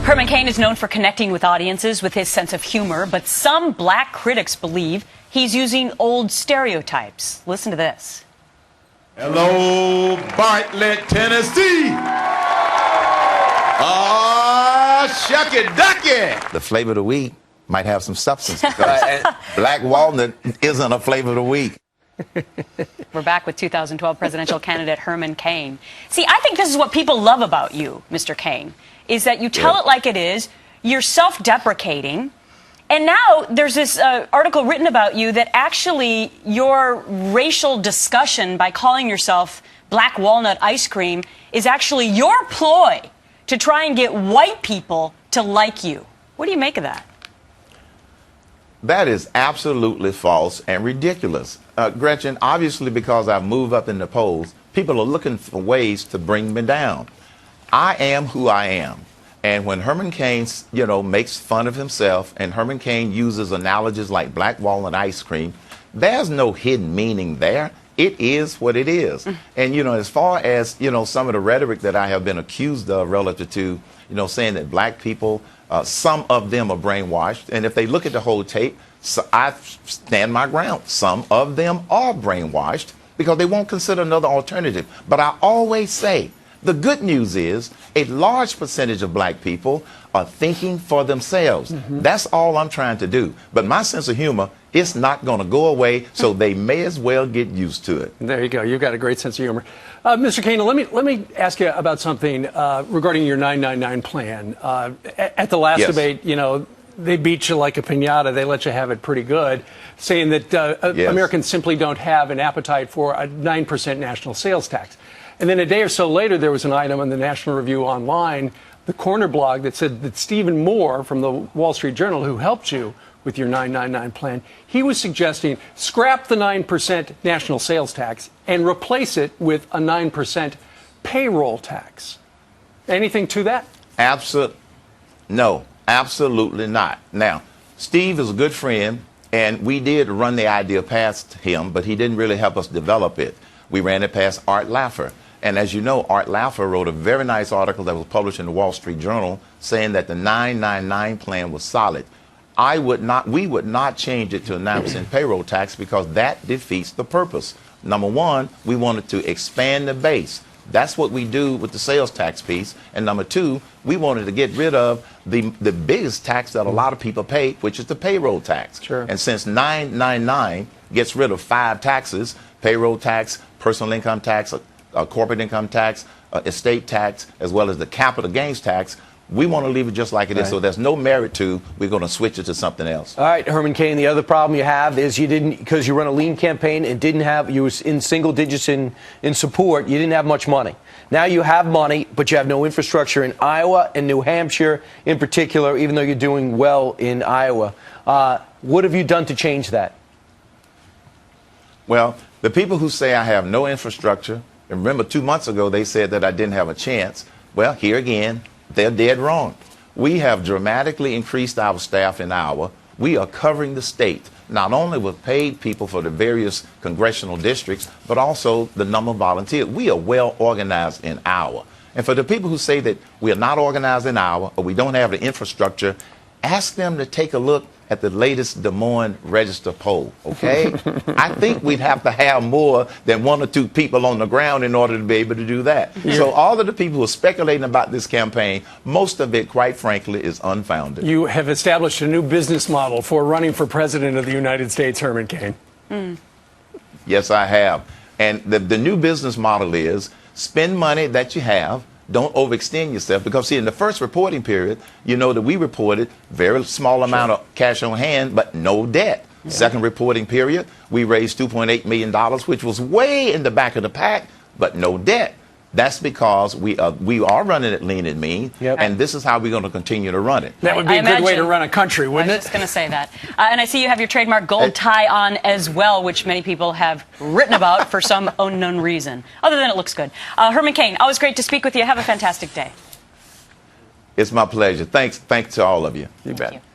Herman Cain is known for connecting with audiences with his sense of humor, but some black critics believe he's using old stereotypes. Listen to this. Hello, Bartlett, Tennessee. Shucky ducky. The flavor of the week might have some substance because black walnut isn't a flavor of the week. We're back with 2012 presidential candidate Herman Cain. See, I think this is what people love about you, Mr. Cain, is that you tell it like it is, you're self-deprecating, and now there's this article written about you that actually your racial discussion by calling yourself black walnut ice cream is actually your ploy to try and get white people to like you. What do you make of that? That is absolutely false and ridiculous. Gretchen, obviously because I've moved up in the polls, people are looking for ways to bring me down. I am who I am. And when Herman Cain, makes fun of himself and Herman Cain uses analogies like black walnut ice cream, there's no hidden meaning there. It is what it is. And, as far as, some of the rhetoric that I have been accused of relative to, saying that black people, some of them are brainwashed. And if they look at the whole tape, so I stand my ground. Some of them are brainwashed because they won't consider another alternative. But I always say, the good news is a large percentage of black people are thinking for themselves. That's all I'm trying to do. But my sense of humor, it's not going to go away, so they may as well get used to it. There you go. You've got a great sense of humor. Mr. Cain, let me ask you about something regarding your 999 plan. At the last debate, they beat you like a piñata. They let you have it pretty good, saying that Americans simply don't have an appetite for a 9% national sales tax. And then a day or so later, there was an item on the National Review Online, the corner blog, that said that Stephen Moore from the Wall Street Journal, who helped you with your 999 plan, he was suggesting scrap the 9% national sales tax and replace it with a 9% payroll tax. Anything to that? No, absolutely not. Now, Steve is a good friend, and we did run the idea past him, but he didn't really help us develop it. We ran it past Art Laffer. And as you know, Art Laffer wrote a very nice article that was published in the Wall Street Journal saying that the 999 plan was solid. We would not change it to a 9% payroll tax because that defeats the purpose. Number one, we wanted to expand the base. That's what we do with the sales tax piece. And number two, we wanted to get rid of the biggest tax that a lot of people pay, which is the payroll tax. Sure. And since 999 gets rid of 5 taxes, payroll tax, personal income tax, corporate income tax, estate tax, as well as the capital gains tax, we want to leave it just like it is. So there's no merit to, we're going to switch it to something else. All right, Herman Cain, the other problem you have is you didn't, because you run a lean campaign and you was in single digits in support, you didn't have much money. Now you have money, but you have no infrastructure in Iowa and New Hampshire in particular, even though you're doing well in Iowa. What have you done to change that? Well, the people who say I have no infrastructure, and remember 2 months ago they said that I didn't have a chance. Well, here again, they're dead wrong. We have dramatically increased our staff in Iowa. We are covering the state, not only with paid people for the various congressional districts, but also the number of volunteers. We are well organized in Iowa. And for the people who say that we are not organized in Iowa or we don't have the infrastructure, ask them to take a look at the latest Des Moines Register poll, okay? I think we'd have to have more than 1 or 2 people on the ground in order to be able to do that. So all of the people who are speculating about this campaign, most of it, quite frankly, is unfounded. You have established a new business model for running for president of the United States, Herman Cain. Yes, I have. And the new business model is spend money that you have. Don't overextend yourself because, see, in the first reporting period, that we reported very small amount of cash on hand, but no debt. Second reporting period, we raised $2.8 million, which was way in the back of the pack, but no debt. That's because we are running it lean and mean, and this is how we're going to continue to run it. That would be a good way to run a country, wouldn't it? I was just going to say that. And I see you have your trademark gold tie on as well, which many people have written about for some unknown reason, other than it looks good. Herman Cain, always great to speak with you. Have a fantastic day. It's my pleasure. Thanks to all of you. You bet.